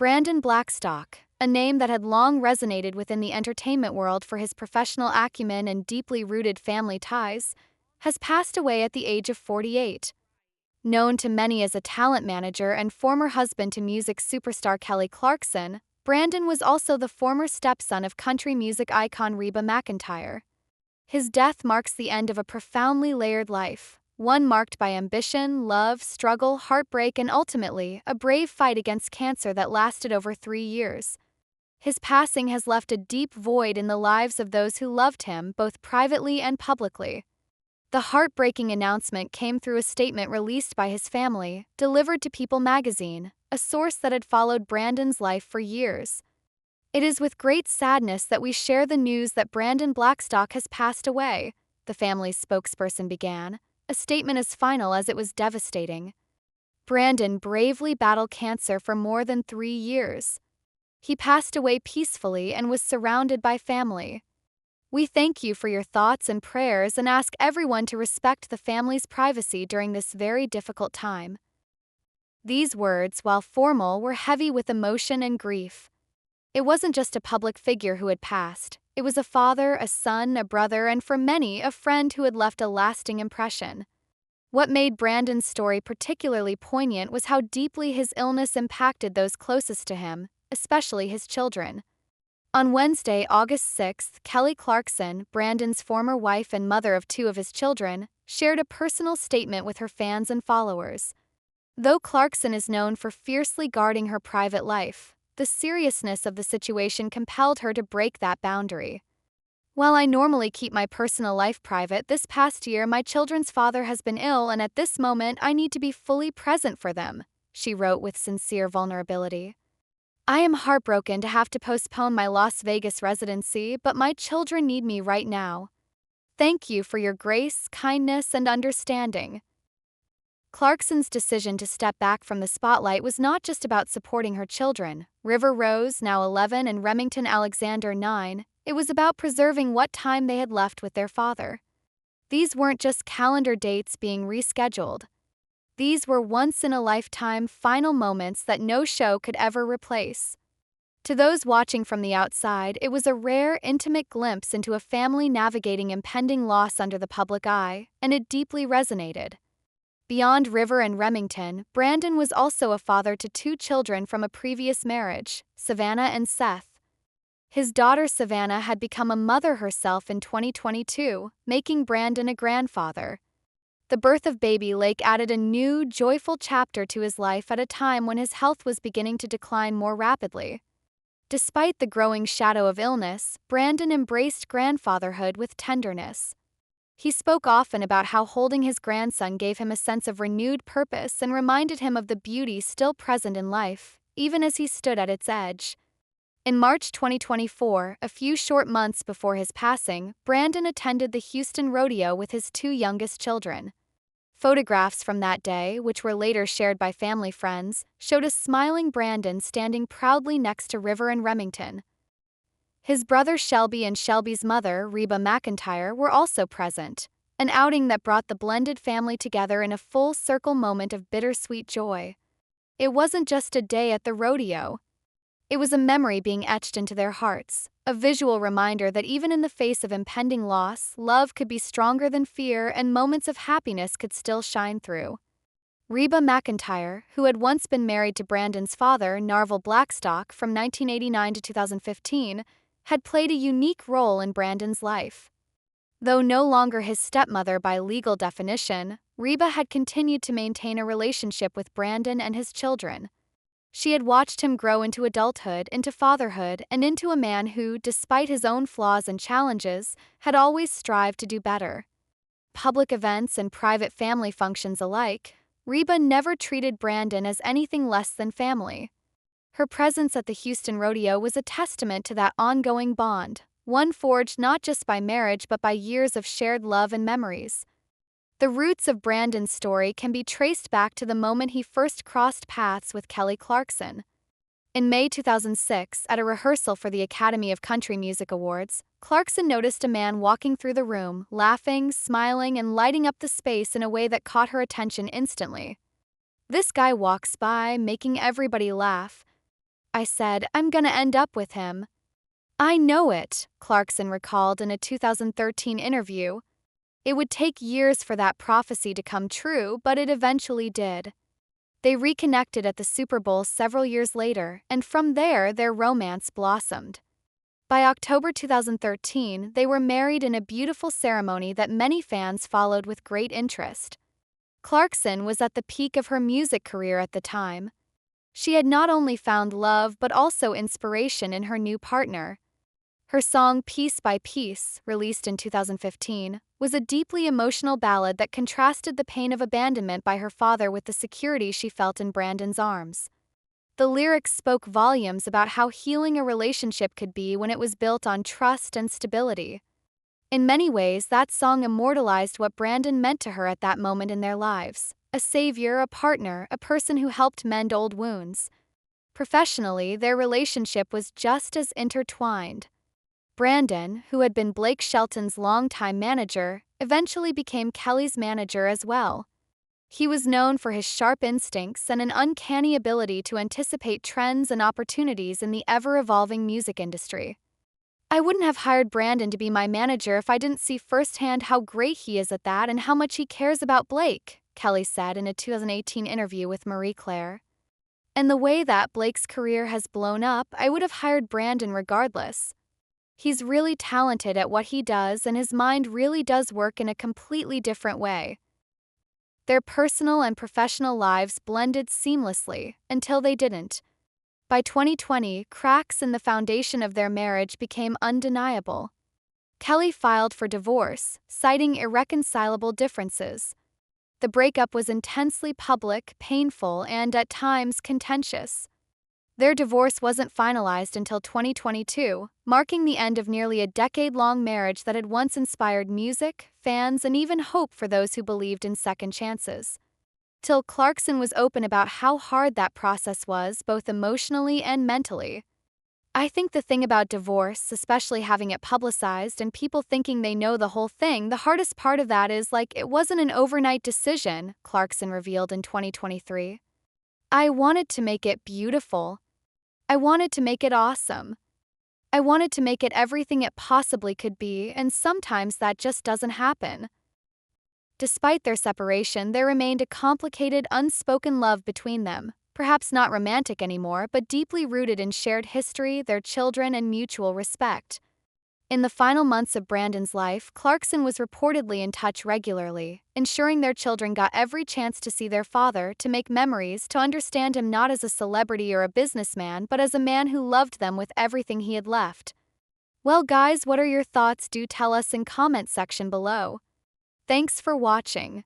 Brandon Blackstock, a name that had long resonated within the entertainment world for his professional acumen and deeply rooted family ties, has passed away at the age of 48. Known to many as a talent manager and former husband to music superstar Kelly Clarkson, Brandon was also the former stepson of country music icon Reba McEntire. His death marks the end of a profoundly layered life, one marked by ambition, love, struggle, heartbreak, and ultimately, a brave fight against cancer that lasted over 3 years. His passing has left a deep void in the lives of those who loved him, both privately and publicly. The heartbreaking announcement came through a statement released by his family, delivered to People magazine, a source that had followed Brandon's life for years. "It is with great sadness that we share the news that Brandon Blackstock has passed away," the family's spokesperson began, a statement as final as it was devastating. Brandon bravely battled cancer for more than 3 years. He passed away peacefully and was surrounded by family. "We thank you for your thoughts and prayers and ask everyone to respect the family's privacy during this very difficult time." These words, while formal, were heavy with emotion and grief. It wasn't just a public figure who had passed. It was a father, a son, a brother, and for many, a friend who had left a lasting impression. What made Brandon's story particularly poignant was how deeply his illness impacted those closest to him, especially his children. On Wednesday, August 6th, Kelly Clarkson, Brandon's former wife and mother of 2 of his children, shared a personal statement with her fans and followers. Though Clarkson is known for fiercely guarding her private life, the seriousness of the situation compelled her to break that boundary. "While I normally keep my personal life private, this past year my children's father has been ill and at this moment I need to be fully present for them," she wrote with sincere vulnerability. "I am heartbroken to have to postpone my Las Vegas residency, but my children need me right now. Thank you for your grace, kindness, and understanding." Clarkson's decision to step back from the spotlight was not just about supporting her children, River Rose, now 11, and Remington Alexander, 9, it was about preserving what time they had left with their father. These weren't just calendar dates being rescheduled. These were once-in-a-lifetime final moments that no show could ever replace. To those watching from the outside, it was a rare, intimate glimpse into a family navigating impending loss under the public eye, and it deeply resonated. Beyond River and Remington, Brandon was also a father to 2 children from a previous marriage, Savannah and Seth. His daughter Savannah had become a mother herself in 2022, making Brandon a grandfather. The birth of baby Lake added a new, joyful chapter to his life at a time when his health was beginning to decline more rapidly. Despite the growing shadow of illness, Brandon embraced grandfatherhood with tenderness. He spoke often about how holding his grandson gave him a sense of renewed purpose and reminded him of the beauty still present in life, even as he stood at its edge. In March 2024, a few short months before his passing, Brandon attended the Houston Rodeo with his 2 youngest children. Photographs from that day, which were later shared by family friends, showed a smiling Brandon standing proudly next to River and Remington. His brother Shelby and Shelby's mother, Reba McEntire, were also present, an outing that brought the blended family together in a full-circle moment of bittersweet joy. It wasn't just a day at the rodeo. It was a memory being etched into their hearts, a visual reminder that even in the face of impending loss, love could be stronger than fear and moments of happiness could still shine through. Reba McEntire, who had once been married to Brandon's father, Narvel Blackstock, from 1989 to 2015, had played a unique role in Brandon's life. Though no longer his stepmother by legal definition, Reba had continued to maintain a relationship with Brandon and his children. She had watched him grow into adulthood, into fatherhood, and into a man who, despite his own flaws and challenges, had always strived to do better. Public events and private family functions alike, Reba never treated Brandon as anything less than family. Her presence at the Houston Rodeo was a testament to that ongoing bond, one forged not just by marriage but by years of shared love and memories. The roots of Brandon's story can be traced back to the moment he first crossed paths with Kelly Clarkson. In May 2006, at a rehearsal for the Academy of Country Music Awards, Clarkson noticed a man walking through the room, laughing, smiling, and lighting up the space in a way that caught her attention instantly. "This guy walks by, making everybody laugh. I said, I'm gonna end up with him. I know it, Clarkson recalled in a 2013 interview. It would take years for that prophecy to come true, but it eventually did. They reconnected at the Super Bowl several years later, and from there, their romance blossomed. By October 2013, they were married in a beautiful ceremony that many fans followed with great interest. Clarkson was at the peak of her music career at the time. She had not only found love but also inspiration in her new partner. Her song Piece by Piece, released in 2015, was a deeply emotional ballad that contrasted the pain of abandonment by her father with the security she felt in Brandon's arms. The lyrics spoke volumes about how healing a relationship could be when it was built on trust and stability. In many ways, that song immortalized what Brandon meant to her at that moment in their lives: a savior, a partner, a person who helped mend old wounds. Professionally, their relationship was just as intertwined. Brandon, who had been Blake Shelton's longtime manager, eventually became Kelly's manager as well. He was known for his sharp instincts and an uncanny ability to anticipate trends and opportunities in the ever-evolving music industry. I wouldn't have hired Brandon to be my manager if I didn't see firsthand how great he is at that and how much he cares about Blake, Kelly said in a 2018 interview with Marie Claire. And the way that Blake's career has blown up, I would have hired Brandon regardless. He's really talented at what he does, and his mind really does work in a completely different way. Their personal and professional lives blended seamlessly until they didn't. By 2020, cracks in the foundation of their marriage became undeniable. Kelly filed for divorce, citing irreconcilable differences. The breakup was intensely public, painful, and at times contentious. Their divorce wasn't finalized until 2022, marking the end of nearly a decade-long marriage that had once inspired music, fans, and even hope for those who believed in second chances. Till Clarkson was open about how hard that process was, both emotionally and mentally. I think the thing about divorce, especially having it publicized and people thinking they know the whole thing, the hardest part of that is, it wasn't an overnight decision, Clarkson revealed in 2023. I wanted to make it beautiful. I wanted to make it awesome. I wanted to make it everything it possibly could be, and sometimes that just doesn't happen. Despite their separation, there remained a complicated, unspoken love between them, perhaps not romantic anymore, but deeply rooted in shared history, their children, and mutual respect. In the final months of Brandon's life, Clarkson was reportedly in touch regularly, ensuring their children got every chance to see their father, to make memories, to understand him not as a celebrity or a businessman, but as a man who loved them with everything he had left. Well guys, what are your thoughts? Do tell us in comment section below. Thanks for watching.